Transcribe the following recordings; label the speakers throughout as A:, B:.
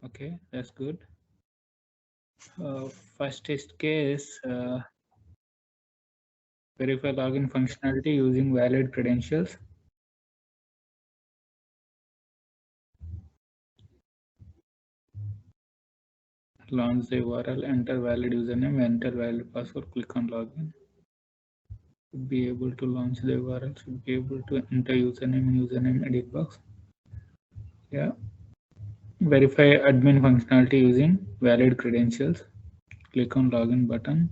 A: Okay, that's good. First test case, verify login functionality using valid credentials. Launch the URL, enter valid username, enter valid password, click on login. Should be able to launch the URL, should be able to enter username and username edit box. Yeah. Verify admin functionality using valid credentials. Click on login button.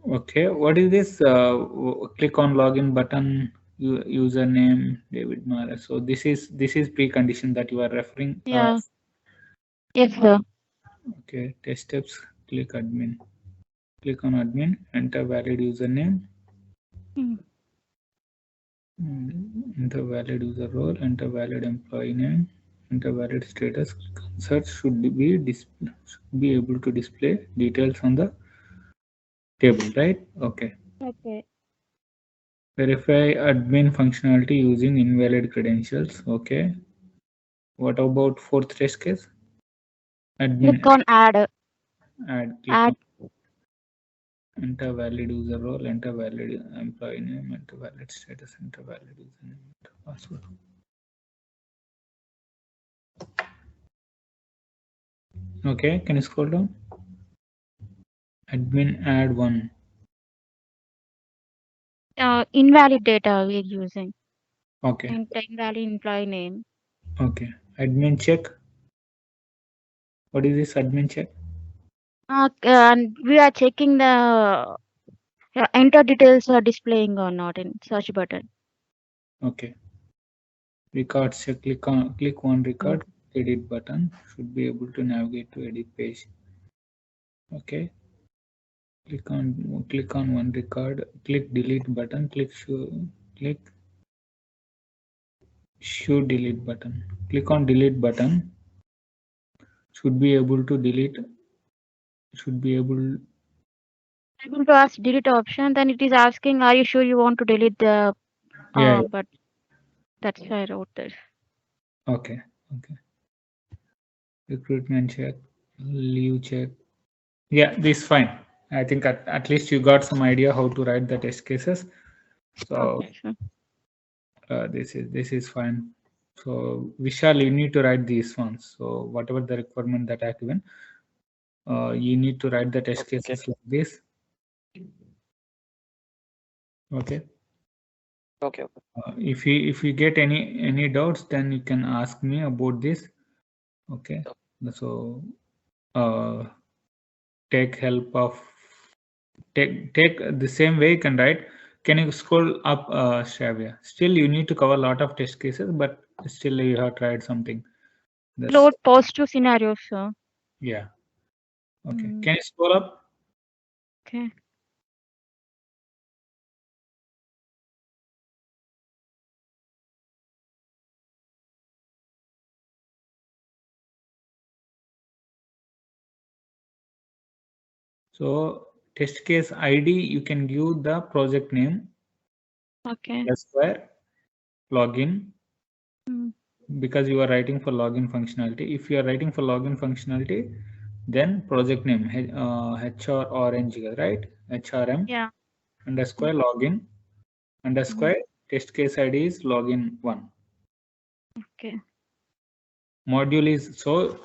A: Okay, what is this? Click on login button. Username David Mara. So this is precondition that you are referring.
B: Yeah. Yes, sir.
A: Okay, test steps. Click admin. Click on admin. Enter valid username.
B: Hmm.
A: Enter valid user role. Enter valid employee name. Enter valid status. Search should be able to display details on the table, right? Okay.
B: Okay.
A: Verify admin functionality using invalid credentials. Okay. What about fourth test case? Admin
B: Click on add.
A: add. Click on
B: Add.
A: enter valid user role. Enter valid employee name. Enter valid status. Enter valid username. Enter password. Okay. Can you scroll down? Admin add one.
B: Invalid data we're using.
A: Okay.
B: Enter invalid employee name.
A: Okay. Admin check. What is this admin check?
B: And we are checking the enter details are displaying or not in search button.
A: Okay. Records check. Click one record. Edit button. Should be able to navigate to edit page. Okay. Click on one record. Click delete button. Click show delete button. Click on delete button. Should be able to delete. Should be able.
B: Able to ask delete option, then it is asking, are you sure you want to delete the
A: Yeah.
B: but that's why I wrote this.
A: Okay. Okay. Recruitment check. Leave check. Yeah, this is fine. I think at least you got some idea how to write the test cases. So
B: Okay, sure.
A: this is fine. So Vishal, you need to write these ones. So whatever the requirement that I given, you need to write the test cases like this. Okay.
C: Okay.
A: If you get any doubts, then you can ask me about this. Okay. So uh, take help of take the same way you can write. Can you scroll up, Shravya? Still, you need to cover a lot of test cases, but still you have tried something. That's
B: Load positive scenarios, sir.
A: yeah. Okay.
B: Mm,
A: Can you scroll up?
B: okay.
A: So test case ID, you can give the project name.
B: Okay.
A: That's where login,
B: Mm,
A: because you are writing for login functionality. If you are writing for login functionality, then project name HR orange, right? HRM
B: yeah.
A: underscore login underscore test case ID is login one.
B: Okay.
A: Module is so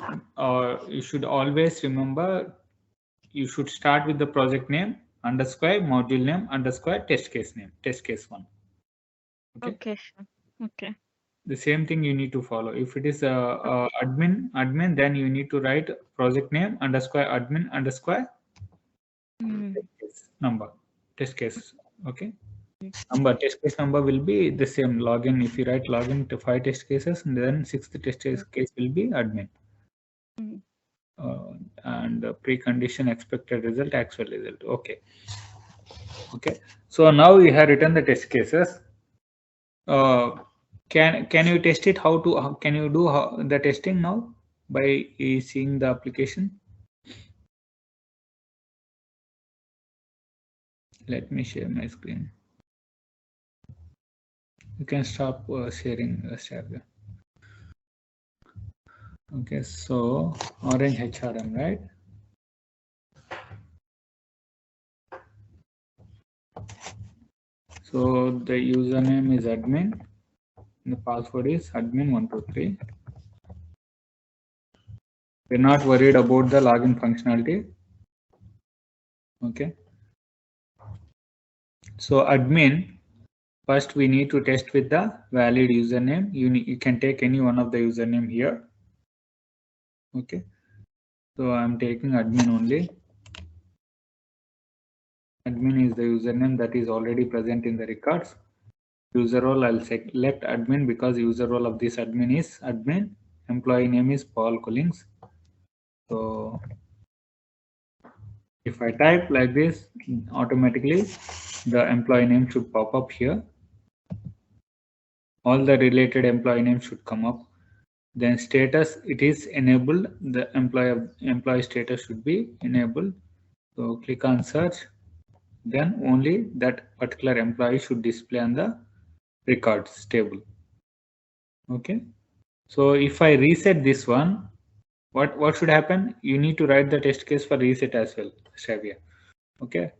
A: you should always remember, you should start with the project name underscore module name underscore test case one. Okay.
B: Okay, sure. Okay.
A: The same thing you need to follow. If it is admin, then you need to write project name underscore admin underscore
B: Mm,
A: number test case. Okay. Test case number will be the same login. If you write login to 5 test cases, then sixth case will be admin.
B: mm.
A: And precondition expected result, actual result. Okay. Okay. So now you have written the test cases. Uh, can you test it? Can you do the testing now by seeing the application? Let me share my screen. You can stop sharing Stavia. Okay, so orange HRM, right? So the username is admin, and the password is admin123. We're not worried about the login functionality. Okay. So admin, first we need to test with the valid username. You can take any one of the username here. Okay. So I'm taking admin only. Admin is the username that is already present in the records. User role, I'll select admin because user role of this admin is admin. Employee name is Paul Collins. So if I type like this, automatically the employee name should pop up here. All the related employee names should come up. Then status, it is enabled. The employee status should be enabled. So click on search. Then only that particular employee should display on the records table. Okay. So if I reset this one, what should happen? You need to write the test case for reset as well, Xavier. Okay.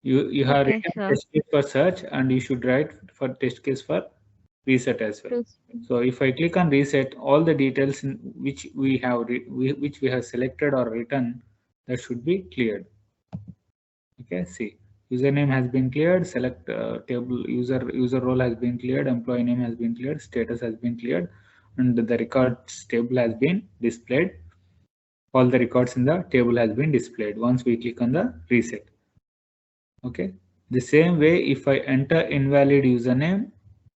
A: You have
B: Okay,
A: written
B: sir.
A: test case for search and you should write for test case for reset as well.
B: Please.
A: So if I click on reset, all the details in which we have which we have selected or written, that should be cleared. Okay, see, username has been cleared, select table user role has been cleared, employee name has been cleared, status has been cleared, and the records table has been displayed. All the records in the table has been displayed once we click on the reset. Okay, the same way if I enter invalid username,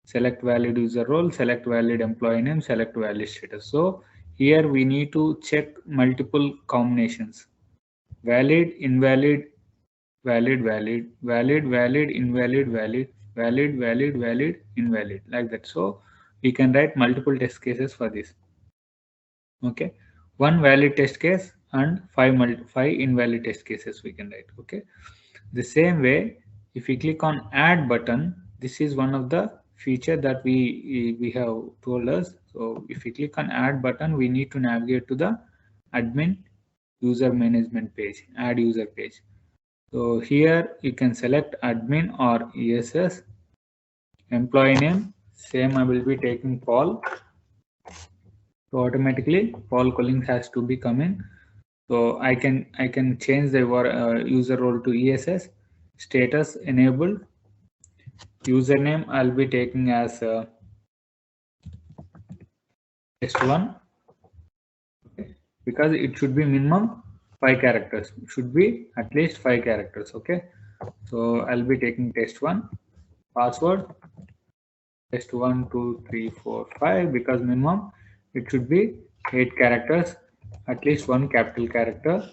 A: select valid user role, select valid employee name, select valid status. So here we need to check multiple combinations: valid, invalid, valid, valid, valid, valid, invalid, valid, valid, valid, valid, invalid, like that. So we can write multiple test cases for this. Okay, one valid test case and five invalid test cases we can write. Okay, the same way if we click on add button, this is one of the feature that we have told us. So if we click on add button, we need to navigate to the admin user management page, add user page. So here you can select admin or ESS. Employee name, same I will be taking Paul. So automatically Paul Collins has to be coming. So I can change the user role to ESS. Status enabled. Username I'll be taking as test1, okay, because it should be minimum 5 characters. It should be at least 5 characters. Okay, so I'll be taking test1. Password test 1 2 3 4 5, because minimum it should be 8 characters, at least one capital character,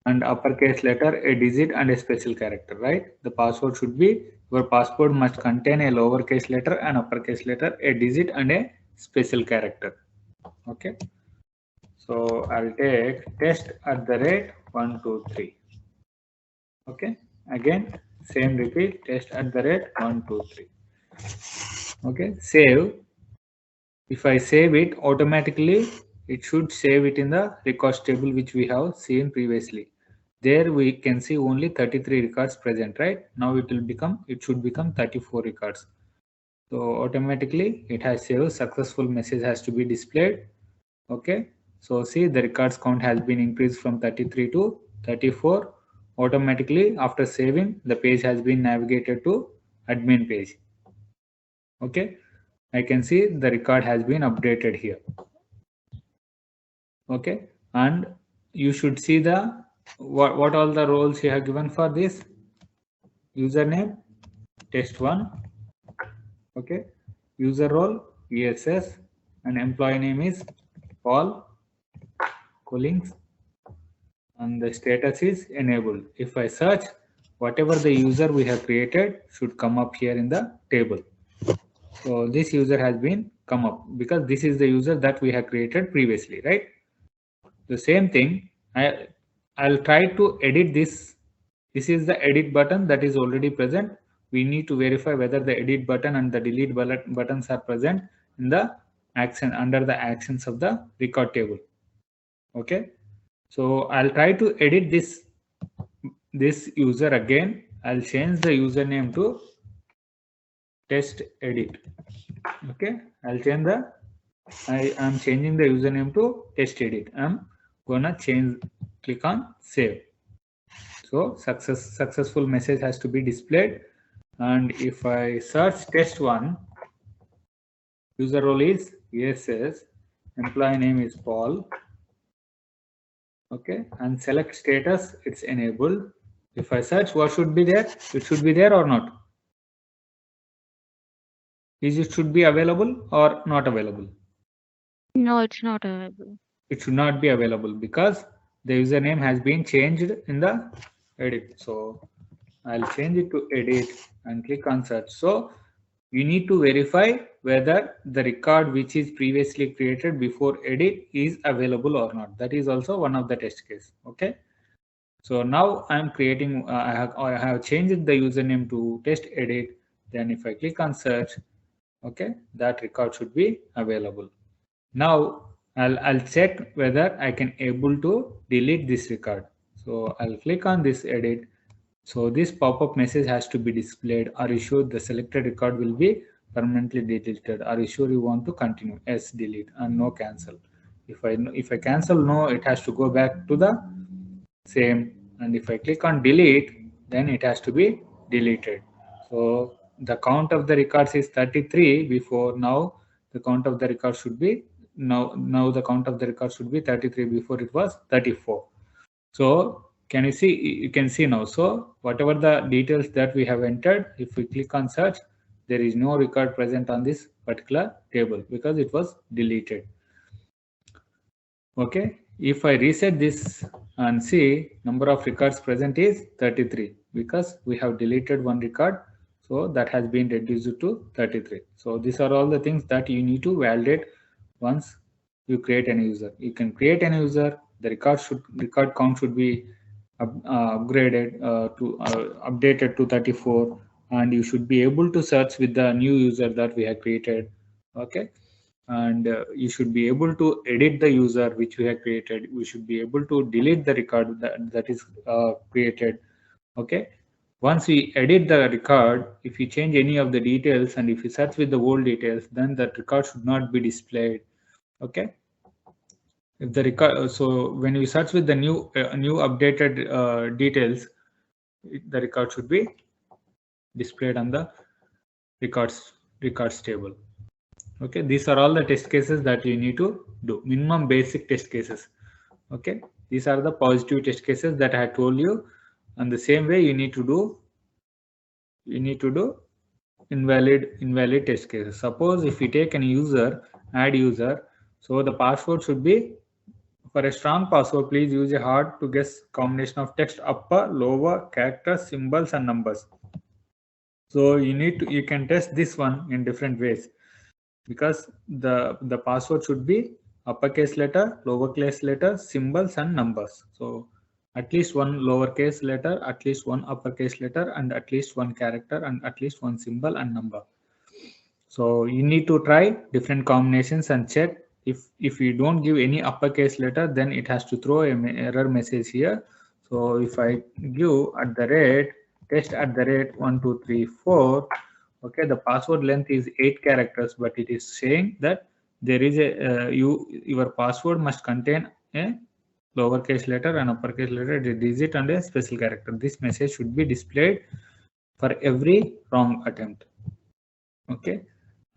A: and uppercase letter, a digit, and a special character, right? The password should be, your password must contain a lowercase letter, an uppercase letter, a digit, and a special character. Okay, so I'll take test at the rate 123. Okay, again same repeat, test at the rate 123. Okay, save. If I save it, automatically it should save it in the records table which we have seen previously. There we can see only 33 records present, right? Now it should become 34 records. So automatically it has saved, successful message has to be displayed. Okay, so see the records count has been increased from 33 to 34. Automatically after saving, the page has been navigated to admin page. Okay, I can see the record has been updated here. Okay, and you should see the what all the roles you have given for this. Username test1. Okay, user role ESS, and employee name is Paul Collins, and the status is enabled. If I search, whatever the user we have created should come up here in the table. So this user has been come up because this is the user that we have created previously, right? The same thing, I'll try to edit this. This is the edit button that is already present. We need to verify whether the edit button and the delete buttons are present in the action under the actions of the record table. Okay, so I'll try to edit this user again. I'll change the username to test edit. Okay, I'll change I am changing the username to test edit. I'm gonna click on save. So successful message has to be displayed. And if I search test1, user role is ESS, employee name is Paul. Okay, and select status, it's enabled. If I search what should be there, it should be there or not? It should be available or not available?
B: No, it's not available.
A: It should not be available because the username has been changed in the edit. So I'll change it to edit and click on search. So you need to verify whether the record which is previously created before edit is available or not. That is also one of the test case. Okay. So now I'm creating, I have changed the username to test edit. Then if I click on search, okay, that record should be available. Now I'll check whether I can able to delete this record. So I'll click on this edit. So this pop-up message has to be displayed. Are you sure the selected record will be permanently deleted? Are you sure you want to continue? Yes, delete, and no, cancel. If I cancel no, it has to go back to the same. And if I click on delete, then it has to be deleted. So the count of the records is 33 before. Now the count of the record should be now the count of the record should be 33. Before it was 34. So can you see? You can see now. So whatever the details that we have entered, if we click on search, there is no record present on this particular table because it was deleted. Okay, if I reset this and see, number of records present is 33 because we have deleted one record, so that has been reduced to 33. So these are all the things that you need to validate once you create an user. You can create an user, the record count should be upgraded updated to 34, and you should be able to search with the new user that we have created. Okay, and you should be able to edit the user which we have created. We should be able to delete the record that is created. Okay, once we edit the record, if you change any of the details and if you search with the old details, then that record should not be displayed. Okay, if the record, so when you search with the new updated details, the record should be displayed on the records table. Okay, these are all the test cases that you need to do, minimum basic test cases. Okay, these are the positive test cases that I told you, and the same way you need to do invalid test cases. Suppose if we take an user, add user, so the password should be, for a strong password, please use a hard to guess combination of text, upper, lower, characters, symbols, and numbers. So you can test this one in different ways, because the password should be uppercase letter, lowercase letter, symbols, and numbers. So at least one lowercase letter, at least one uppercase letter, and at least one character, and at least one symbol and number. So you need to try different combinations and check. If you don't give any uppercase letter, then it has to throw an error message here. So if I give test@123.4, okay, the password length is 8 characters, but it is saying that there is your password must contain a lowercase letter, an uppercase letter, a digit, and a special character. This message should be displayed for every wrong attempt. Okay,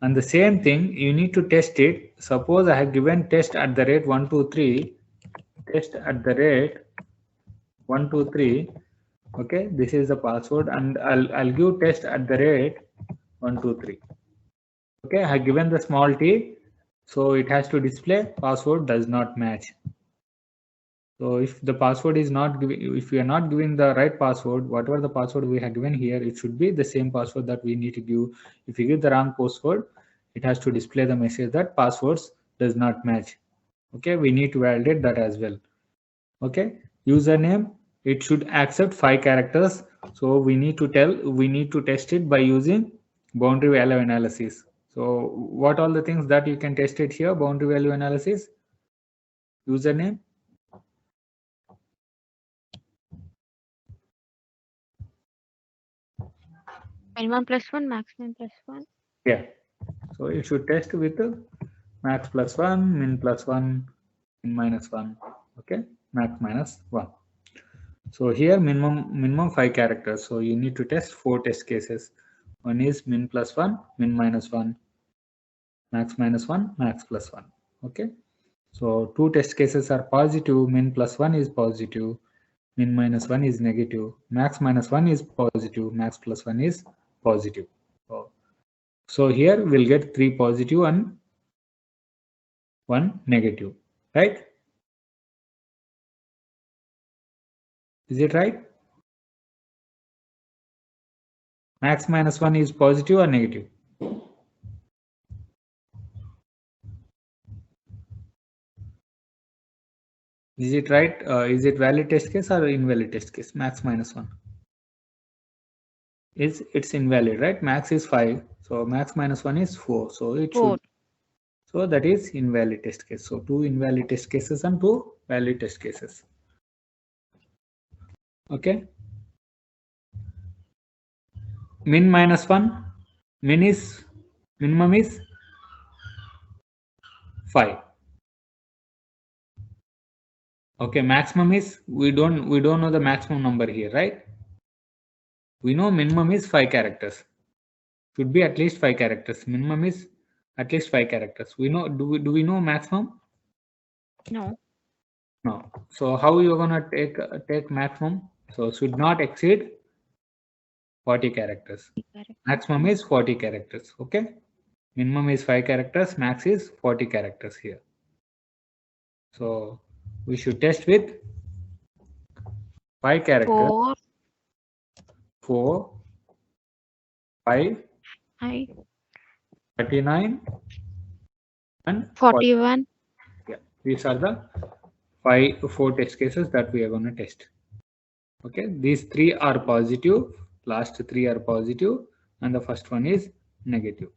A: and the same thing you need to test it. Suppose I have given test@123, test@123. Okay, this is the password, and I'll give test@123. Okay, I have given the small t, so it has to display password does not match. So if the password is not giving, if we are not giving the right password, whatever the password we have given here, it should be the same password that we need to give. If you give the wrong password, it has to display the message that passwords does not match. Okay, we need to validate that as well. Okay, username, it should accept 5 characters. So we need to test it by using boundary value analysis. So what all the things that you can test it here? Boundary value analysis, username,
B: Minimum +1, maximum +1.
A: yeah. So it should test with max +1, min +1, min -1. Okay, max -1. So here minimum 5 characters. So you need to test 4 test cases. One is min +1, min -1, max -1, max +1. Okay. So two test cases are positive. Min +1 is positive. Min -1 is negative. Max -1 is positive. Max +1 is positive. So here we'll get 3 positive and 1 negative. Right? Is it right? Max -1 is positive or negative? Is it right? Is it valid test case or invalid test case? Max -1. It's invalid, right? Max is 5. So max -1 is 4. So it
B: 4.
A: should. So that is invalid test case. So 2 invalid test cases and 2 valid test cases. Okay. Min -1. Minimum is 5. Okay. Maximum is we don't know the maximum number here, right? We know minimum is 5 characters. Should be at least 5 characters. Minimum is at least 5 characters. We know. Do we know maximum?
B: No.
A: No. So how you gonna take maximum? So should not exceed 40 characters. Maximum is 40 characters. Okay. Minimum is 5 characters. Max is 40 characters here. So we should test with 5 characters. 4, 5, 39, and
B: 41.
A: Yeah. These are the 4 test cases that we are going to test. Okay. These 3 are positive. Last 3 are positive, and the first one is negative.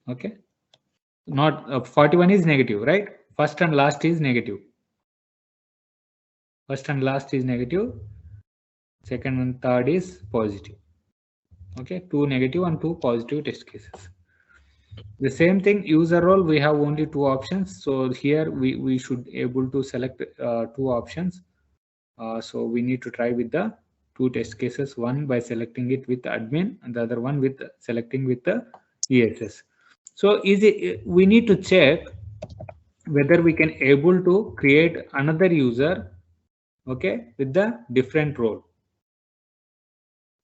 A: Okay. Not 41 is negative, right? First and last is negative. First and last is negative. Second and third is positive. Okay. 2 negative and 2 positive test cases. The same thing, user role, we have only 2 options. So here we should able to select 2 options. So we need to try with the 2 test cases, one by selecting it with admin and the other one with selecting with the ESS. So we need to check whether we can able to create another user, okay, with the different role.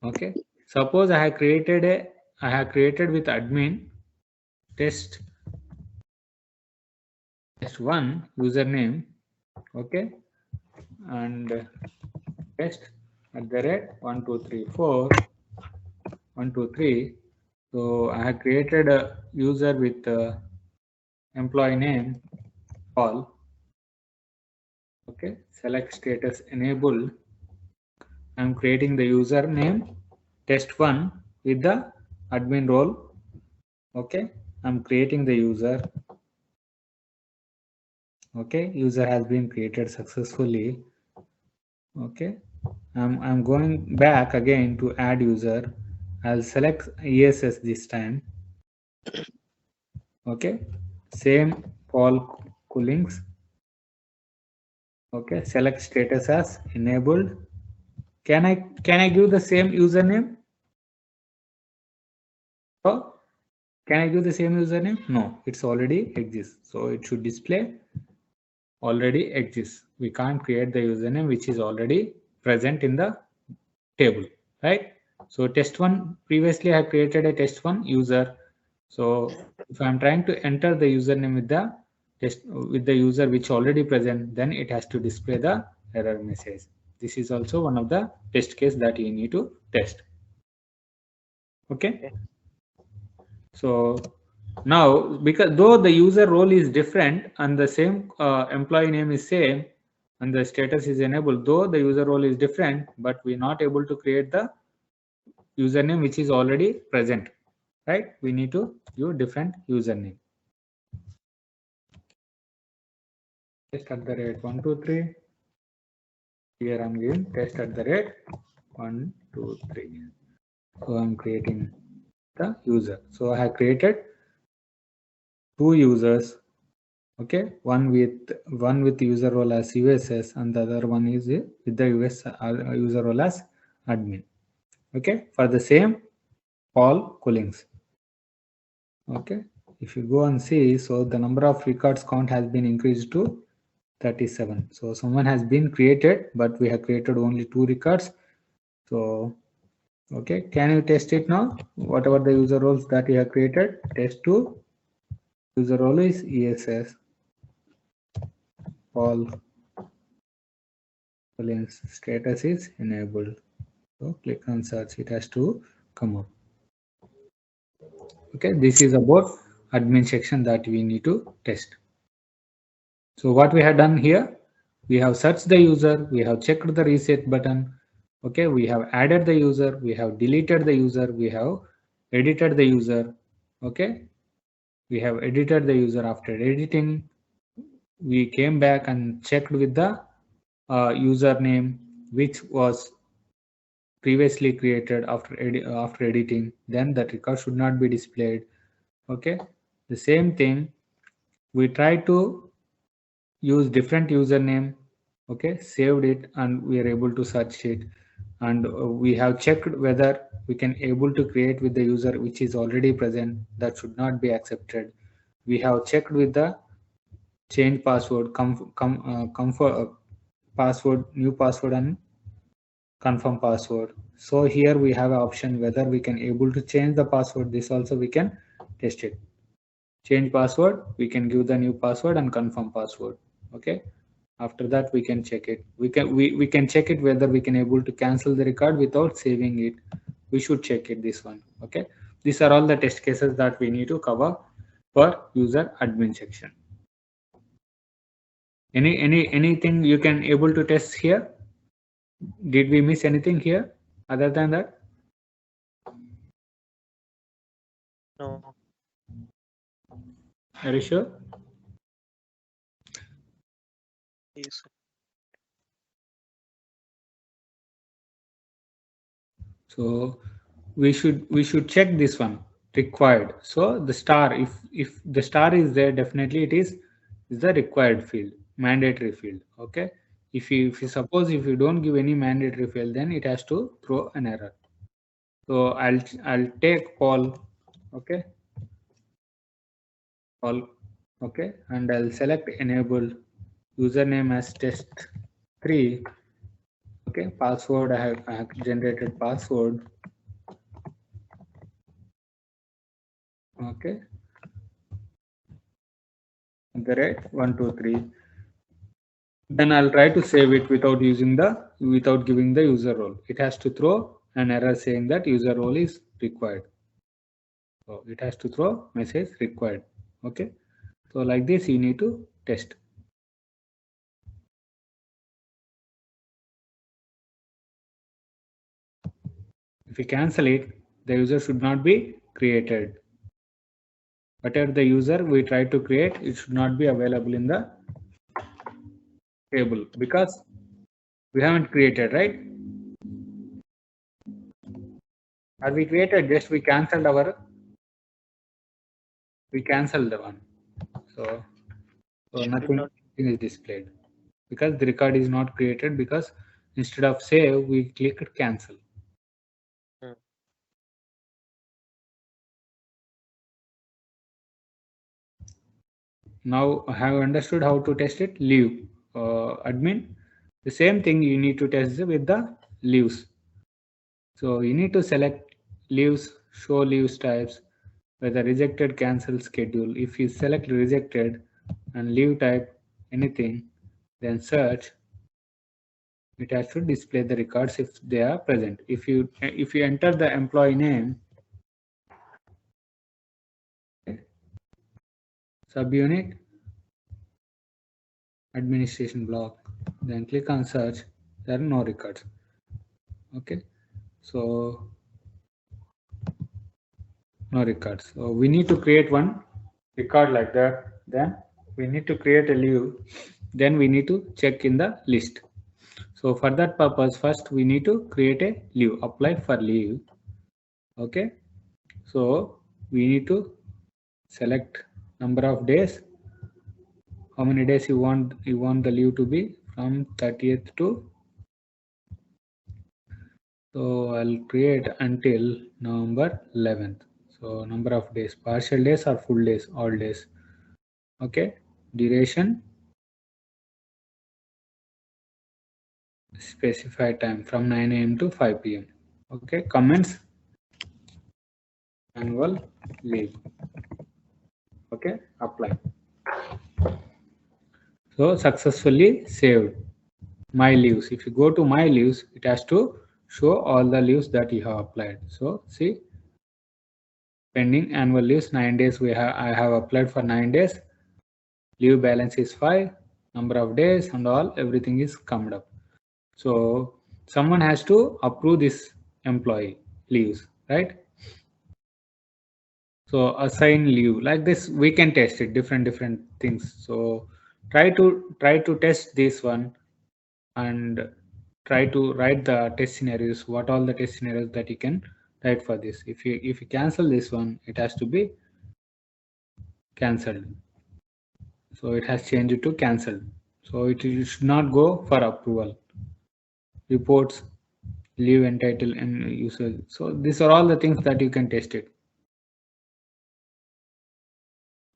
A: Okay, suppose I have created with admin test 1 username, okay, and test at the rate 1 2 3 4 1 2 3. So I have created a user with employee name all. Okay, select status enable. I'm creating the username test1 with the admin role. Okay, I'm creating the user. Okay, user has been created successfully. Okay, I'm going back again to add user. I'll select ESS this time. Okay, same Paul Coolings. Okay, select status as enabled. Can I give the same username? Oh, can I give the same username? No, it's already exists. So it should display already exists. We can't create the username which is already present in the table, right? So test1, previously I created a test1 user. So if I'm trying to enter the username with the user which already present, then it has to display the error message. This is also one of the test case that you need to test. Okay. So now, because though the user role is different and the same employee name is same, and the status is enabled, though the user role is different, but we're not able to create the username which is already present, right? We need to use different username. Test at the rate 123. Here I'm giving test at the rate 123. So I'm creating the user. So I have created two users. Okay, one with user role as USS and the other one is with the user role as admin. Okay, for the same Paul Collins. Okay, if you go and see, so the number of records count has been increased to 37. So someone has been created, but we have created only 2 records. So okay, can you test it now? Whatever the user roles that you have created, test 2. User role is ESS. Paul Collins, status is enabled. So click on search, it has to come up. Okay, this is about admin section that we need to test. So what we have done here, we have searched the user, we have checked the reset button. Okay, we have added the user, we have deleted the user, we have edited the user. Okay, we have edited the user. After editing, we came back and checked with the username which was previously created after editing. Then that record should not be displayed. Okay, the same thing, we try to use different username. Okay, saved it and we are able to search it, and we have checked whether we can able to create with the user which is already present. That should not be accepted. We have checked with the change password, password, new password and confirm password. So here we have an option whether we can able to change the password. This also we can test it. Change password, we can give the new password and confirm password. Okay, after that we can check it. We can check it whether we can able to cancel the record without saving it. We should check it, this one. Okay, these are all the test cases that we need to cover for user admin section. Anything you can able to test here? Did we miss anything here other than that?
C: No.
A: Are you sure?
C: Yes.
A: So we should check this one, required. So the star, if the star is there, definitely it is the required field, mandatory field. Okay, if you suppose if you don't give any mandatory field, then it has to throw an error. So I'll take Paul. Okay, Paul. Okay, and I'll select enable username as test3. Okay, password, I have generated password. Okay, the rate 123. Then I'll try to save it without giving the user role. It has to throw an error saying that user role is required. So it has to throw message required. Okay, so like this you need to test. If you cancel it, the user should not be created. Whatever the user we try to create, it should not be available in the table because we haven't created, right? Or we created, just we cancelled the one. So nothing is displayed because the record is not created, because instead of save we clicked cancel. Now I have understood how to test it. Leave admin, the same thing you need to test with the leaves. So you need to select leaves, show leaves types, whether rejected, cancel, schedule. If you select rejected and leave type anything, then search, it has to display the records if they are present. If you enter the employee name, subunit, administration block, then click on search. There are no records. Okay, so no records. So we need to create one record like that. Then we need to create a leave. Then we need to check in the list. So for that purpose, first we need to create a leave. Apply for leave. Okay. So we need to select number of days. How many days you want the leave to be, from 30th to, so I'll create until November 11th. So number of days, partial days or full days, all days. Okay, duration, specified time from 9 a.m. to 5 p.m. Okay, comments, annual leave. Okay, apply. So successfully saved my leaves. If you go to my leaves, it has to show all the leaves that you have applied. So see, pending annual leaves 9 days. I have applied for 9 days. Leave balance is 5. Number of days and all, everything is come up. So someone has to approve this employee leaves, right? So assign leave like this, we can test it, different things. So try to test this one and try to write the test scenarios, what all the test scenarios that you can write for this. If you cancel this one, it has to be cancelled. So it has changed to cancelled. So it should not go for approval. Reports, leave entitle and usage. So these are all the things that you can test it.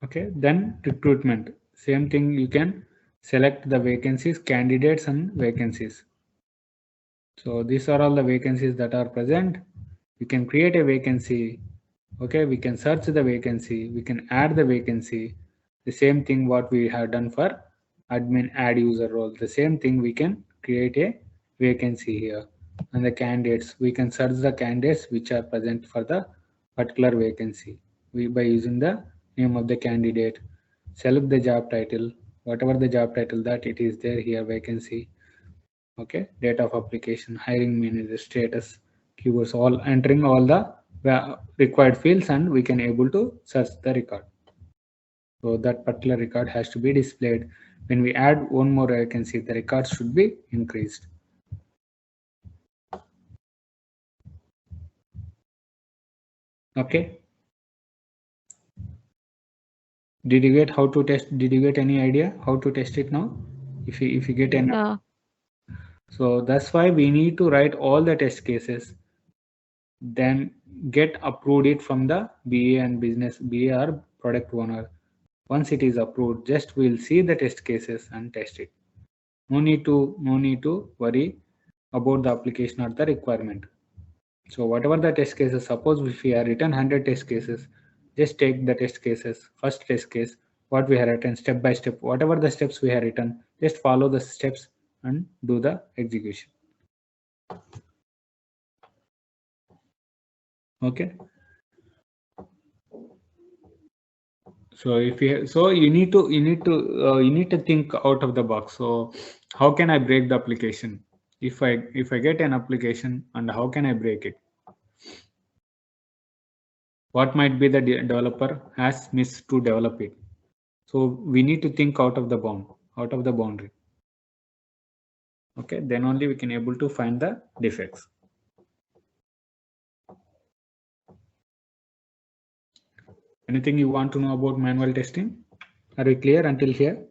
A: Okay, then recruitment, same thing, you can select the vacancies, candidates and vacancies. So these are all the vacancies that are present. You can create a vacancy. Okay, we can search the vacancy, we can add the vacancy. The same thing what we have done for admin add user role, the same thing we can create a vacancy here. And the candidates, we can search the candidates which are present for the particular vacancy, by using the name of the candidate. Select the job title, whatever the job title that it is there here, vacancy. Okay, date of application, hiring manager, status, keywords, all entering all the required fields, and we can able to search the record. So that particular record has to be displayed. When we add one more vacancy, the record should be increased. Okay, did you get how to test? Did you get any idea how to test it now? If you get an So that's why we need to write all the test cases, then get approved it from the BA and business BA or product owner. Once it is approved, just we'll see the test cases and test it. No need to worry about the application or the requirement. So whatever the test cases, suppose if we have written 100 test cases, just take the test cases, first test case, what we have written step by step, whatever the steps we have written, just follow the steps and do the execution. Okay. So if you you need to think out of the box. So how can I break the application? If I get an application, and how can I break it? What might be the developer has missed to develop it? So we need to think out of the boundary. Okay, then only we can able to find the defects. Anything you want to know about manual testing? Are we clear until here?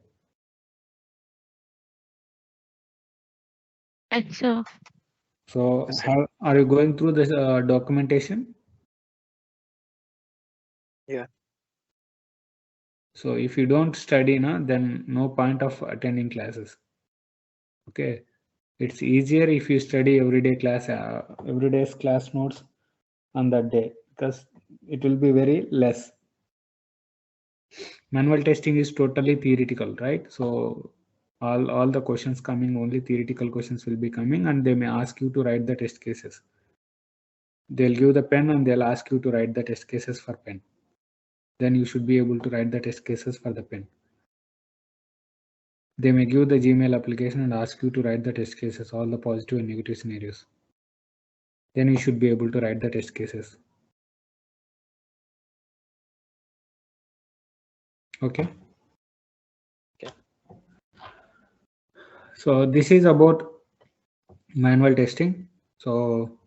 B: Yes, sir.
A: So are you going through this documentation?
C: Yeah.
A: So if you don't study, then no point of attending classes. Okay, it's easier if you study everyday class notes on that day, because it will be very less. Manual testing is totally theoretical, right? So all the questions coming, only theoretical questions will be coming, and they may ask you to write the test cases. They'll give the pen and they'll ask you to write the test cases for pen. Then you should be able to write the test cases for the pen. They may give the Gmail application and ask you to write the test cases, all the positive and negative scenarios. Then you should be able to write the test cases. Okay.
C: Okay.
A: So this is about manual testing. So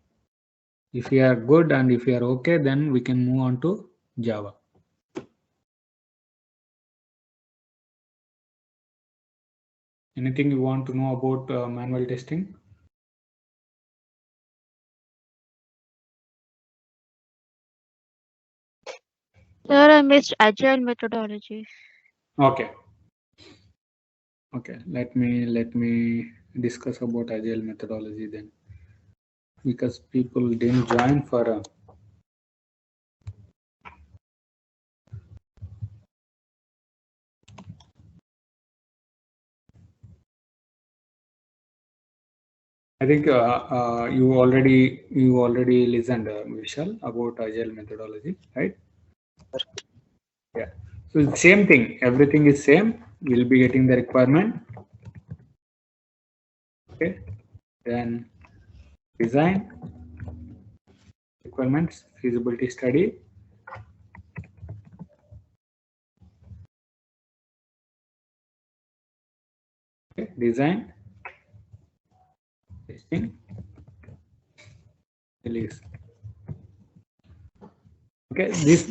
A: if you are good and if you are okay, then we can move on to Java. Anything you want to know about manual testing?
B: Sir, I missed Agile methodology.
A: Okay. Okay. Let me discuss about Agile methodology then, because people didn't join for. I think you already listened, Vishal, about Agile methodology, right? Yeah. So it's same thing. Everything is same. We'll be getting the requirement. Okay. Then design, requirements, feasibility study. Okay. Design, testing, release. Okay, this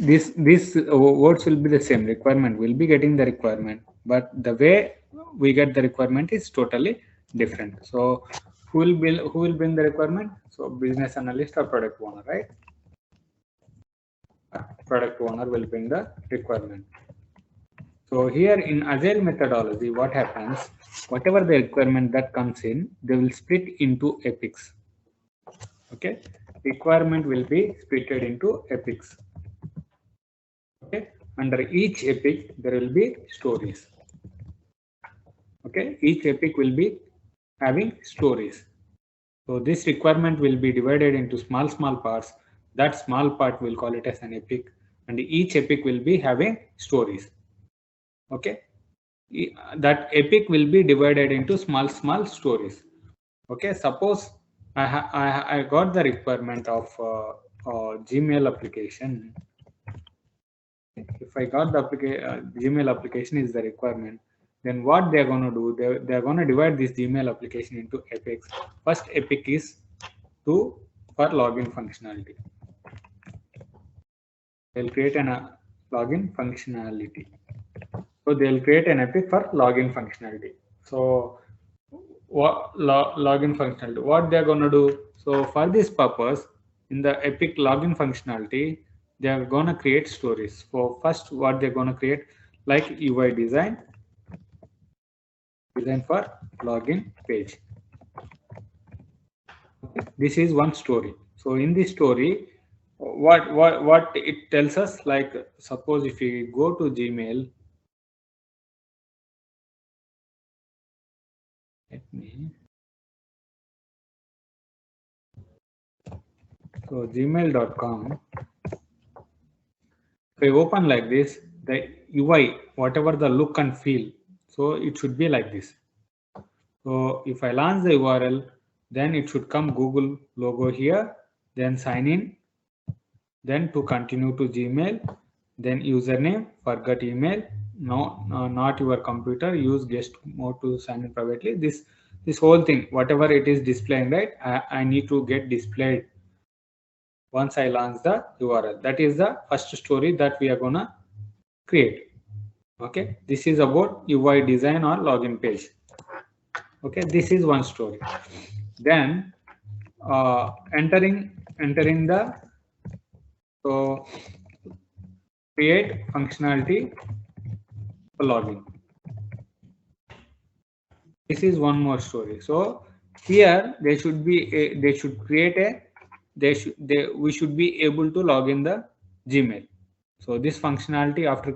A: words will be the same. Requirement will be getting the requirement, but the way we get the requirement is totally different. So who will bring the requirement? So business analyst or product owner, right? Product owner will bring the requirement. So here in Agile methodology, what happens? Whatever the requirement that comes in, they will split into epics. Okay, requirement will be splitted into epics. Okay, under each epic there will be stories. Okay, each epic will be having stories. So this requirement will be divided into small parts. That small part will call it as an epic, and each epic will be having stories. Okay, that epic will be divided into small stories. Okay, suppose I got the requirement of Gmail application. If I got the Gmail application is the requirement, then what they're going to do, they're going to divide this Gmail application into epics. First epic is to for login functionality. They'll create an login functionality. So they'll create an epic for login functionality. So what login functionality? What they're going to do? So for this purpose, in the epic login functionality, they are going to create stories. So first, what they're going to create, like UI design for login page. Okay. This is one story. So in this story, what it tells us, like suppose if we go to Gmail, let me. So gmail.com. If I open like this, the UI, whatever the look and feel, so it should be like this. So if I launch the URL, then it should come Google logo here, then sign in, then to continue to Gmail, then username, forget email, no, not your computer, use guest mode to sign in privately. This whole thing, whatever it is displaying, right? I need to get displayed once I launch the URL. That is the first story that we are gonna create. Okay, this is about UI design or login page. Okay, this is one story. Then entering the so create functionality for login. This is one more story. So here they should be they should create a we should be able to log in the Gmail. So this functionality, after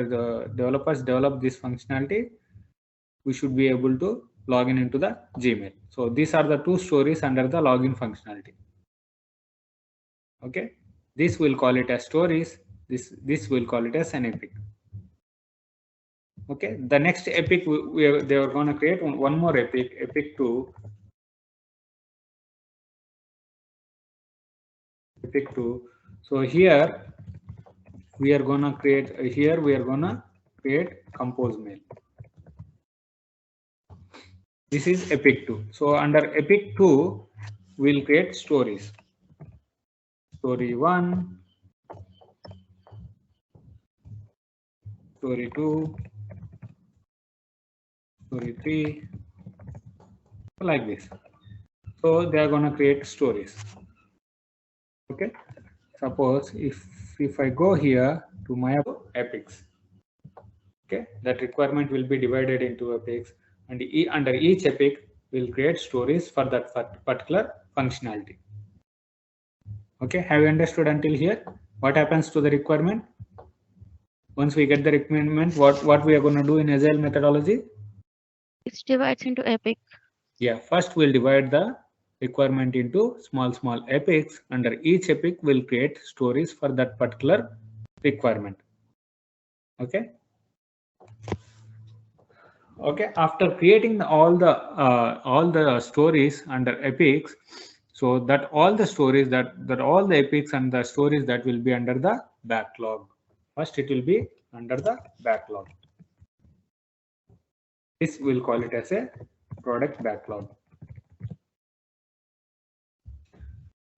A: the developers develop this functionality, we should be able to log in into the Gmail. So these are the two stories under the login functionality. Okay, this will call it as stories. This will call it as an epic. Okay, the next epic they are going to create one more epic 2. Epic 2. So here we are going to create compose mail. This is epic 2. So under epic 2 we'll create stories. Story 1, story 2, story 3, like this. So they are going to create stories. Okay, suppose if I go here to my epics, okay, that requirement will be divided into epics, and under each epic we'll create stories for that particular functionality. Okay, have you understood until here? What happens to the requirement? Once we get the requirement, what we are going to do in Agile methodology?
B: It divides into epic.
A: Yeah, first we'll divide the requirement into small epics. Under each epic we'll create stories for that particular requirement. Okay. Okay, after creating all the stories under epics, so that all the stories that all the epics and the stories that will be under the backlog. First it will be under the backlog. This we'll call it as a product backlog.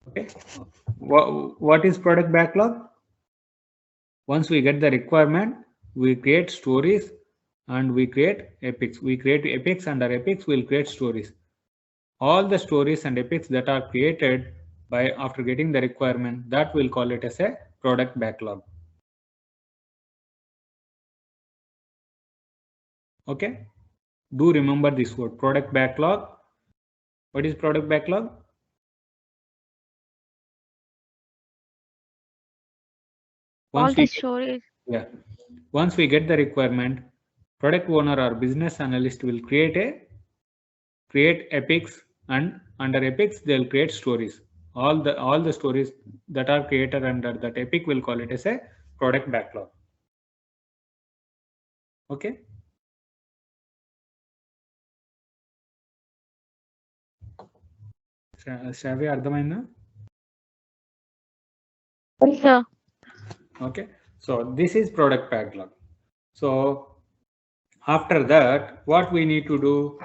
A: Okay, what is product backlog? Once we get the requirement, we create stories and we create epics. We create epics, under epics we'll create stories. All the stories and epics that are created by after getting the requirement, that we'll call it as a product backlog. Okay, do remember this word, product backlog. What is product backlog?
B: All the stories.
A: Yeah, once we get the requirement, product owner or business analyst will create epics, and under epics they'll create stories. All the stories that are created under that epic will call it as a product backlog. Okay. Shravya, అర్థమైందా?
B: Yes, sir.
A: Okay, so this is product backlog. So after that, what we need to do,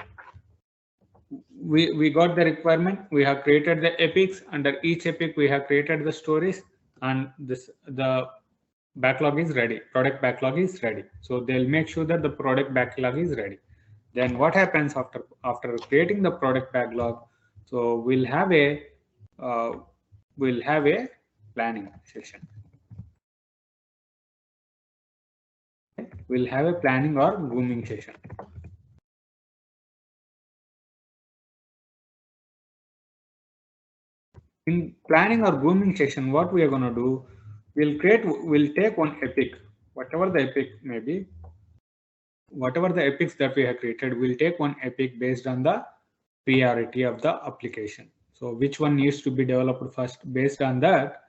A: we got the requirement, we have created the epics. Under each epic we have created the stories, and the backlog is ready. Product backlog is ready. So they'll make sure that the product backlog is ready. Then what happens after creating the product backlog? So we'll have a planning session. We'll have a planning or grooming session. In planning or grooming session, what we are going to do, we'll take one epic, whatever the epic may be, whatever the epics that we have created, we'll take one epic based on the priority of the application. So which one needs to be developed first? Based on that,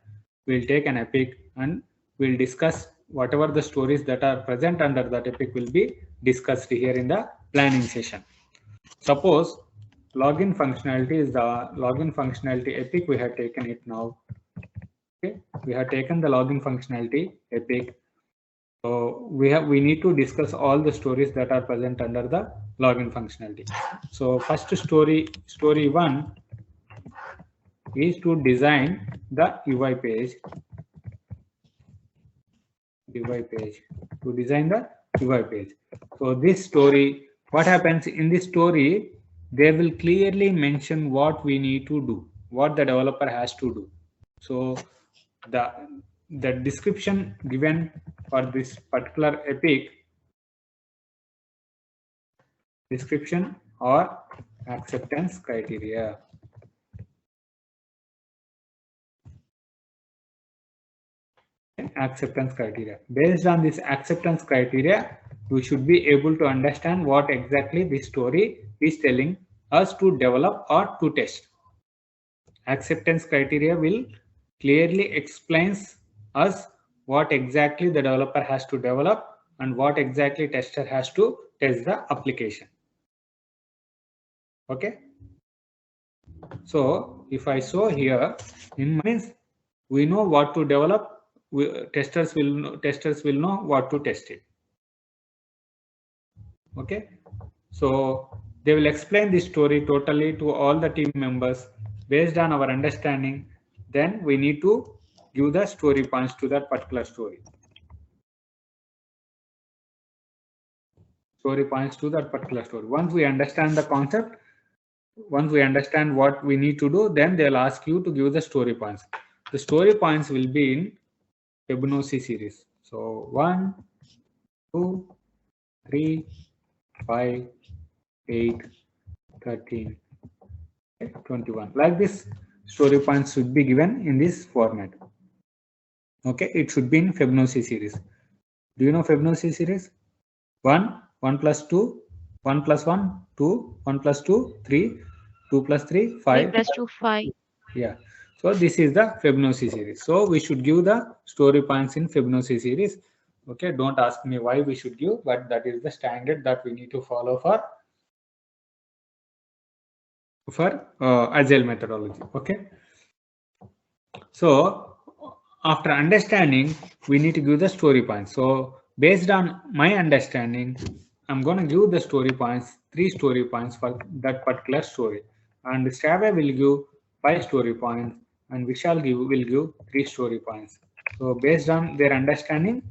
A: we'll take an epic and we'll discuss whatever the stories that are present under that epic will be discussed here in the planning session. Suppose login functionality is the login functionality epic. We have taken it now. Okay, we have taken the login functionality epic. So we need to discuss all the stories that are present under the login functionality. So first story 1 is to design the UI page. To design the UI page. So this story, what happens in this story, they will clearly mention what we need to do, what the developer has to do. So the description given for this particular epic, description or acceptance criteria. Acceptance criteria. Based on this acceptance criteria, we should be able to understand what exactly this story is telling us to develop or to test. Acceptance criteria will clearly explains us what exactly the developer has to develop and what exactly tester has to test the application. Okay. So if I show here, in means we know what to develop. Testers will know what to test it. Okay. So they will explain this story totally to all the team members based on our understanding. Then we need to give the story points to that particular story. Story points to that particular story. Once we understand the concept, once we understand what we need to do, then they'll ask you to give the story points. The story points will be in Fibonacci series. So 1, 2, 3, 5, 8, 13, 21. Like this, story points should be given in this format. Okay, it should be in Fibonacci series. Do you know Fibonacci series? 1, 1 plus 2, 1 plus 1, 2, 1 plus 2, 3, 2 plus 3, 5.
B: 3 plus 2, 5.
A: Yeah. So this is the Fibonacci series. So we should give the story points in Fibonacci series. Okay, don't ask me why we should give, but that is the standard that we need to follow for Agile methodology. Okay. So after understanding, we need to give the story points. So based on my understanding, I'm going to give the story points, 3 story points for that particular story. And Strava will give 5 story points, and Vishal will give 3 story points. So based on their understanding,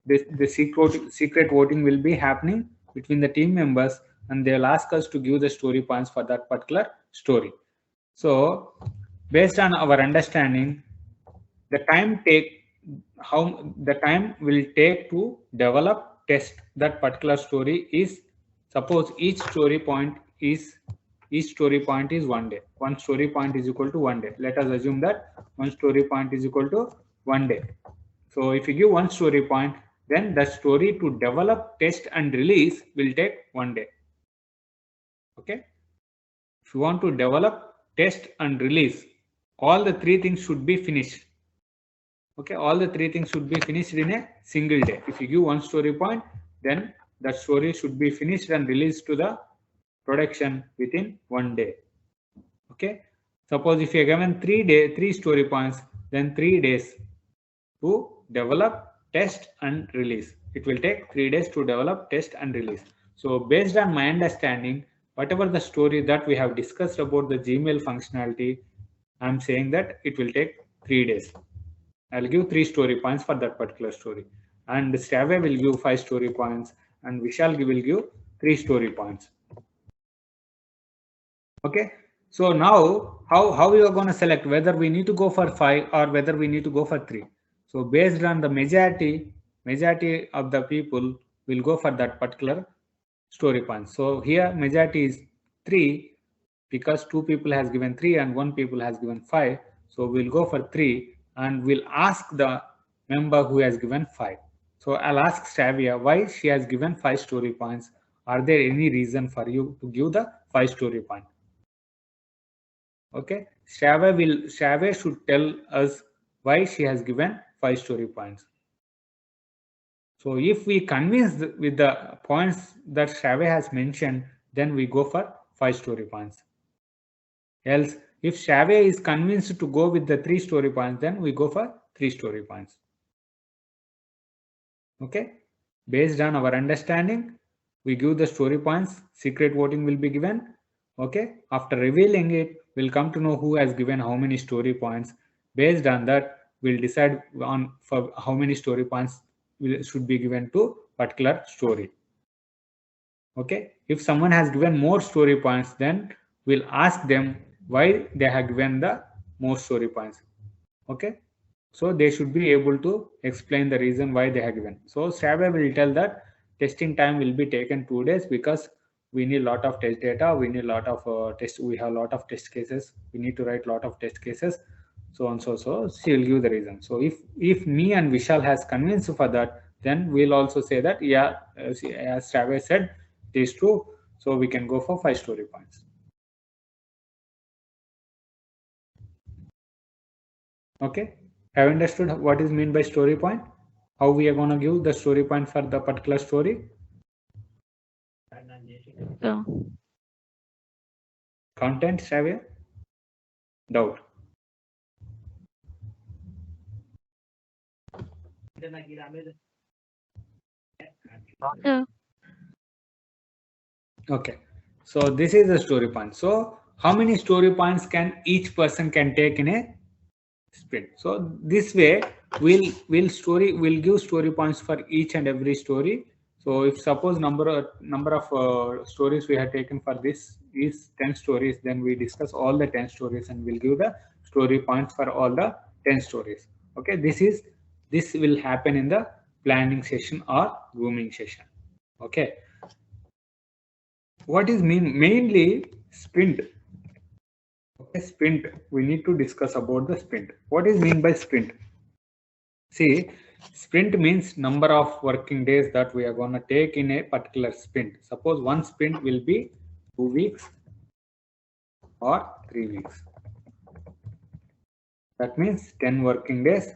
A: the secret voting will be happening between the team members, and they'll ask us to give the story points for that particular story. So based on our understanding, the time will take to develop test that particular story is, suppose each story point is 1 day. One story point is equal to 1 day. Let us assume that one story point is equal to 1 day. So if you give one story point, then the story to develop, test and release will take 1 day. Okay. If you want to develop, test and release, all the 3 things should be finished. Okay, all the 3 things should be finished in a single day. If you give one story point, then that story should be finished and released to the production within 1 day. Okay, suppose if you are given 3 story points, then 3 days to develop, test and release. It will take 3 days to develop, test and release. So based on my understanding, whatever the story that we have discussed about the Gmail functionality, I'm saying that it will take 3 days. I'll give 3 story points for that particular story, and Strava will give 5 story points, and Vishal will give 3 story points. Okay, so now how you are going to select whether we need to go for 5 or whether we need to go for 3? So based on the majority of the people will go for that particular story points. So here majority is 3, because 2 people has given 3 and 1 people has given 5. So we'll go for 3, and we'll ask the member who has given 5. So I'll ask Stavia why she has given 5 story points. Are there any reason for you to give the 5 story point? Okay, Stavia should tell us why she has given 5 story points. So if we convince with the points that Stavia has mentioned, then we go for 5 story points. Else, if Stavia is convinced to go with the 3 story points, then we go for 3 story points. Okay, based on our understanding, we give the story points. Secret voting will be given. Okay, after revealing it, we'll come to know who has given how many story points. Based on that, we'll decide on for how many story points should be given to particular story. Okay, if someone has given more story points, then we'll ask them why they have given the more story points. Okay, so they should be able to explain the reason why they have given. So Strava will tell that testing time will be taken 2 days, because we need a lot of test data, we need a lot of we have a lot of test cases, we need to write a lot of test cases, so on. So she will give the reason. So if me and Vishal has convinced for that, then we'll also say that yeah, as Strava said, it is true, so we can go for 5 story points. Okay, have you understood what is meant by story point? How we are gonna give the story point for the particular story?
B: So,
A: Contents have a doubt.
B: so,
A: Okay, so this is the story point. So how many story points can each person can take in a sprint? So this way we'll give story points for each and every story. So if suppose number of stories we have taken for this is 10 stories, then we discuss all the 10 stories and we'll give the story points for all the 10 stories. Okay, this will happen in the planning session or grooming session. Okay, what is mainly sprint? Okay, sprint, we need to discuss about the sprint. What is mean by sprint? See, sprint means number of working days that we are going to take in a particular sprint. Suppose one sprint will be 2 weeks or 3 weeks. That means 10 working days,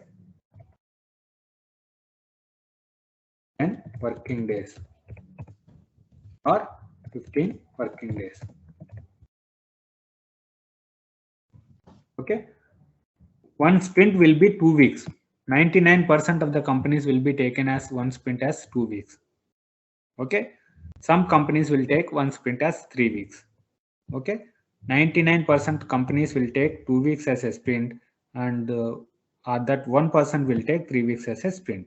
A: 10 working days or 15 working days. Okay, one sprint will be 2 weeks. 99% of the companies will be taken as one sprint as 2 weeks. Okay, some companies will take one sprint as 3 weeks. Okay, 99% companies will take 2 weeks as a sprint, and that 1% will take 3 weeks as a sprint.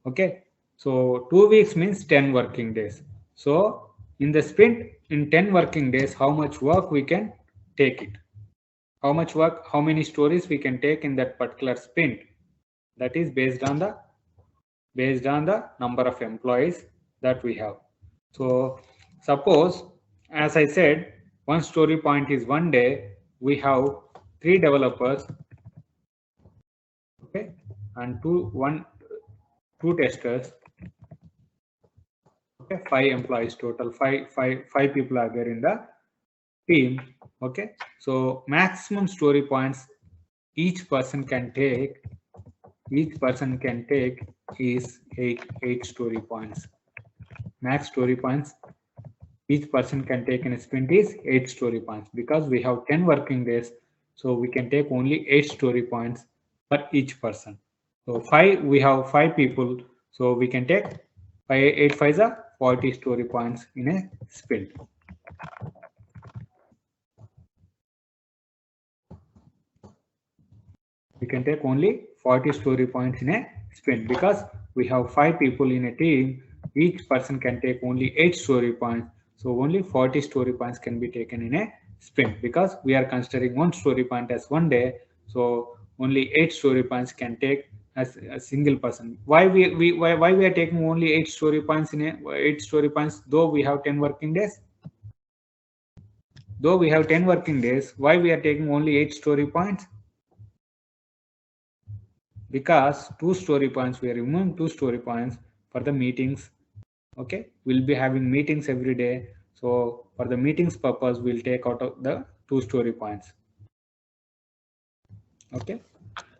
A: Okay, so 2 weeks means 10 working days. So in the sprint, in 10 working days, how much work we can take it? How much work, how many stories we can take in that particular sprint? That is based on the number of employees that we have. So suppose, as I said, one story point is 1 day, we have 3 developers, okay, and two testers, okay, 5 employees total, five people are there in the team. Okay, so maximum story points each person can take is eight story points. Max story points each person can take in a sprint is 8 story points, because we have 10 working days, so we can take only 8 story points for each person. So we have 5 people, so we can take 8 5 are 40 story points in a sprint. We can take only 40 story points in a sprint, because we have 5 people in a team, each person can take only 8 story points, so only 40 story points can be taken in a sprint, because we are considering one story point as 1 day, so only 8 story points can take as a single person. Why we are taking only 8 story points in a 8 story points, though we have 10 working days? Though we have 10 working days, why we are taking only 8 story points? Because 2 story points, we are removing 2 story points for the meetings. Okay, we'll be having meetings every day, so for the meetings purpose we'll take out of the 2 story points. Okay,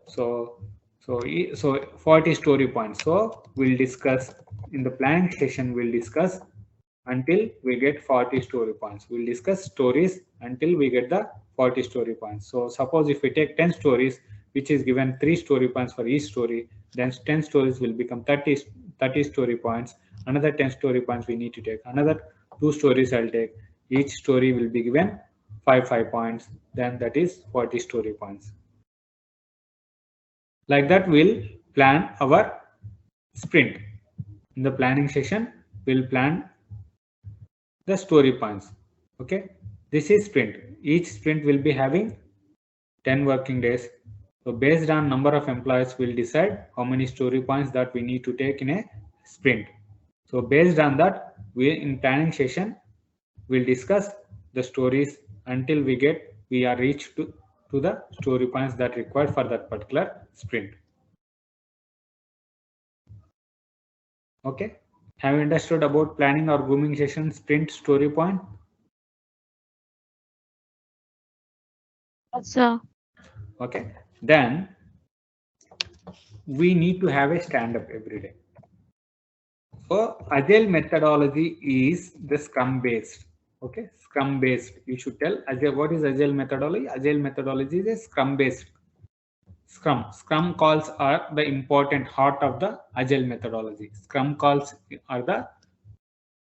A: so 40 story points, so we'll discuss in the planning session, we'll discuss until we get 40 story points. We'll discuss stories until we get the 40 story points. So suppose if we take 10 stories, which is given 3 story points for each story, then 10 stories will become 30 story points. Another 10 story points we need to take. Another 2 stories I'll take. Each story will be given 5 points. Then that is 40 story points. Like that, we'll plan our sprint. In the planning session, we'll plan the story points. Okay, this is sprint. Each sprint will be having 10 working days. So based on number of employees, we'll decide how many story points that we need to take in a sprint. So based on that, we in planning session we'll discuss the stories until we are reached to the story points that required for that particular sprint. Okay, have you understood about planning or grooming session sprint story point?
B: so,
A: Okay, then we need to have a stand-up every day. So Agile methodology is the Scrum based. Okay, Scrum based. You should tell Agile. What is Agile methodology? Agile methodology is a Scrum based. Scrum calls are the important heart of the Agile methodology. Scrum calls are the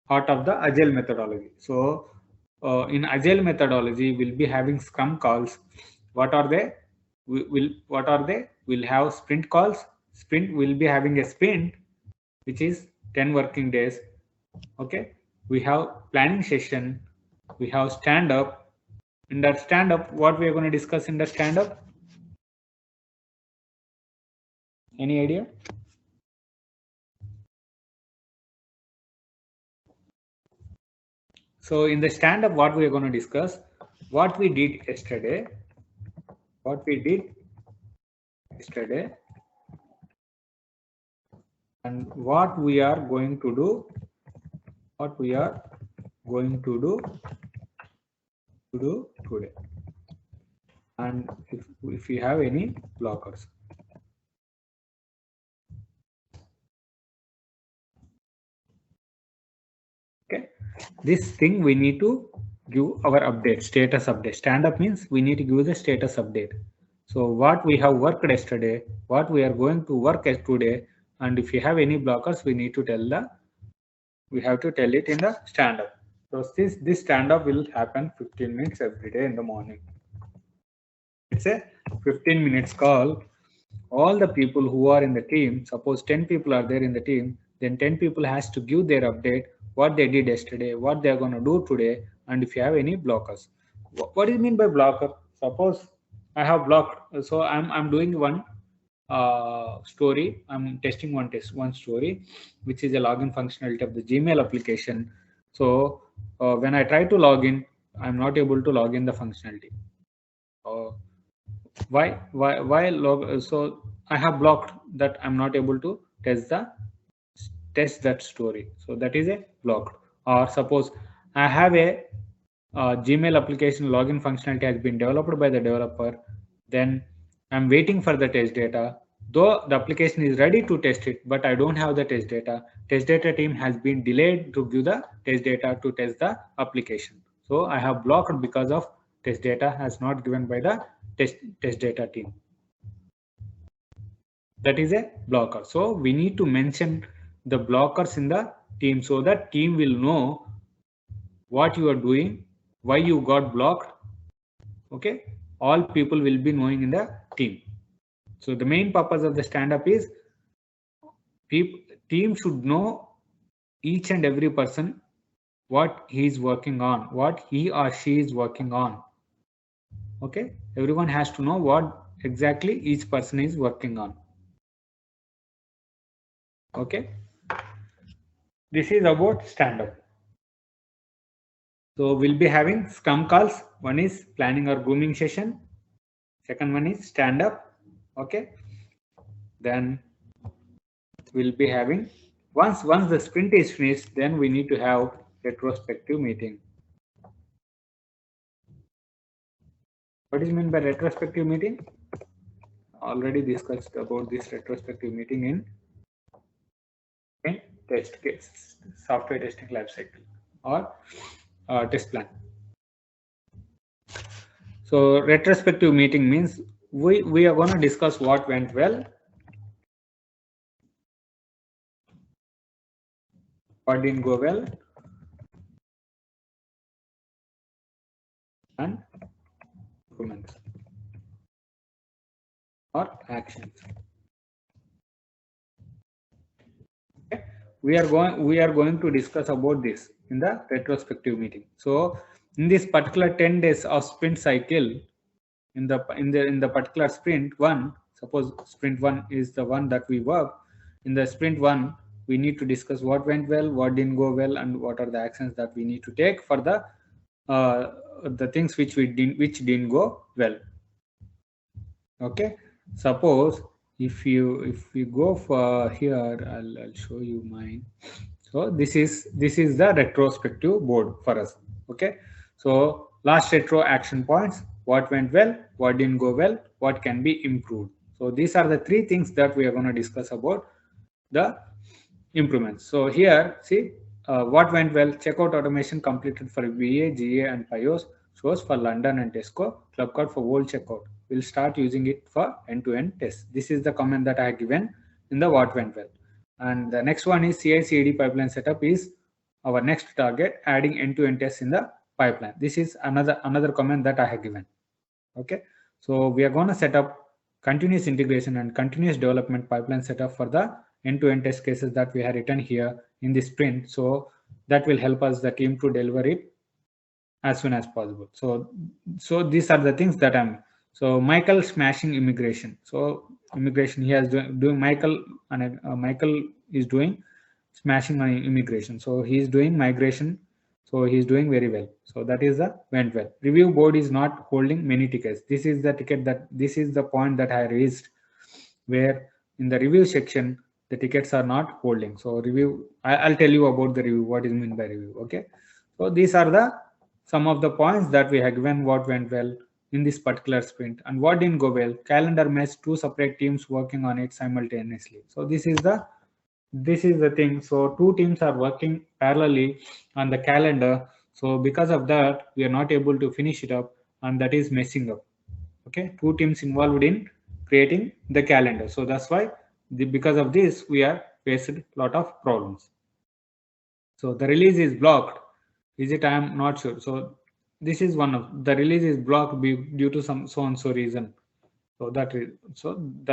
A: heart of the Agile methodology. So in Agile methodology, we'll be having Scrum calls. What are they? What are they? We'll have sprint calls. Sprint will be having a sprint, which is 10 working days. Okay, we have planning session, we have stand up. In that stand up, what we are going to discuss in the stand up? Any idea? So in the stand up, what we are going to discuss, what we did yesterday, and what we are going to do, today, and if you have any blockers. Okay, this thing we need to give our update, status update. Stand up means we need to give the status update. So what we have worked yesterday, what we are going to work as today, and if you have any blockers, we need to we have to tell it in the stand up. So this stand up will happen 15 minutes every day in the morning. It's a 15 minutes call. All the people who are in the team, suppose 10 people are there in the team, then 10 people has to give their update, what they did yesterday, what they are going to do today, and if you have any blockers. What do you mean by blocker? Suppose I have blocked, so I'm doing one story. I'm testing one story, which is a login functionality of the Gmail application. So when I try to log in, I'm not able to log in the functionality. Why log? So I have blocked that. I'm not able to test that story. So that is a blocked. Or suppose I have a Gmail application login functionality has been developed by the developer. Then I'm waiting for the test data. Though the application is ready to test it, but I don't have the test data. Test data team has been delayed to give the test data to test the application. So I have blocked because of test data has not given by the test data team. That is a blocker. So we need to mention the blockers in the team so that team will know what you are doing, why you got blocked. Okay, all people will be knowing in the team. So the main purpose of the stand up is team should know each and every person what he is working on, what he or she is working on. Okay, everyone has to know what exactly each person is working on. Okay, this is about stand up. So we'll be having Scrum calls. One is planning or grooming session. Second one is stand up. Okay, then we'll be having once the sprint is finished, then we need to have retrospective meeting. What is meant by retrospective meeting? Already discussed about this retrospective meeting in test case, software testing lifecycle or test plan. So retrospective meeting means we are going to discuss what went well, what didn't go well, and improvements or actions. Okay. We are going to discuss about this in the retrospective meeting. So in this particular 10 days of sprint cycle, in the particular sprint one, suppose sprint one is the one that we work. In the sprint one, we need to discuss what went well, what didn't go well, and what are the actions that we need to take for the things which didn't go well. Okay, suppose if you go for here, I'll show you mine. So this is the retrospective board for us. Okay, so last retro action points: what went well, what didn't go well, what can be improved. So these are the three things that we are going to discuss about the improvements. So here, see what went well. Checkout automation completed for VA, GA, and PIOS shows for London and Tesco. Club card for whole checkout. We'll start using it for end-to-end tests. This is the comment that I have given in the what went well. And the next one is CI/CD pipeline setup is our next target. Adding end-to-end tests in the pipeline. This is another comment that I have given. Okay, so we are going to set up continuous integration and continuous development pipeline setup for the end-to-end test cases that we have written here in this sprint. So that will help us the team to deliver it as soon as possible. So these are the things that I'm. So Michael smashing immigration. So immigration, he has doing Michael, and Michael is doing smashing my immigration. So he is doing migration. So he is doing very well. So that is the went well. Review board is not holding many tickets. This is the ticket that this is the point that I raised, where in the review section the tickets are not holding. So review, I'll tell you about the review. What is meant by review? Okay. So these are the some of the points that we have given. What went well in this particular sprint and what didn't go well. Calendar mess, two separate teams working on it simultaneously. So this is the thing. So two teams are working parallelly on the calendar. So because of that, we are not able to finish it up, and that is messing up. Okay, two teams involved in creating the calendar. So that's why because of this, we are faced a lot of problems. So the release is blocked. Is it? I am not sure. So this is one of the release is blocked due to some so and so reason. So that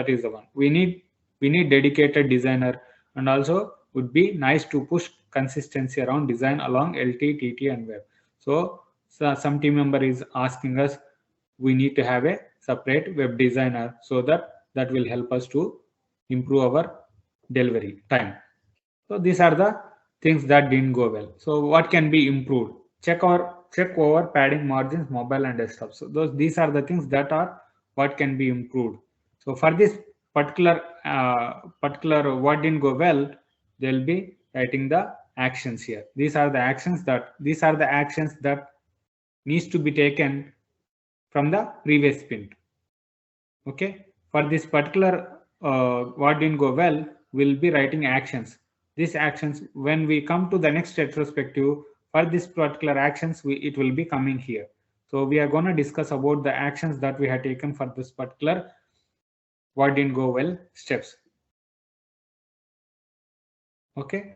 A: is the one. We need dedicated designer, and also would be nice to push consistency around design along LT, TT, and web. So some team member is asking us, we need to have a separate web designer, so that will help us to improve our delivery time. So these are the things that didn't go well. So what can be improved? Check over padding margins, mobile and desktop. So these are the things that are what can be improved. So for this particular what didn't go well, they'll be writing the actions here. These are the actions that needs to be taken from the previous sprint. Okay, for this particular what didn't go well, we'll be writing actions. These actions, when we come to the next retrospective, for this particular actions, it will be coming here. So we are going to discuss about the actions that we have taken for this particular what didn't go well steps. Okay,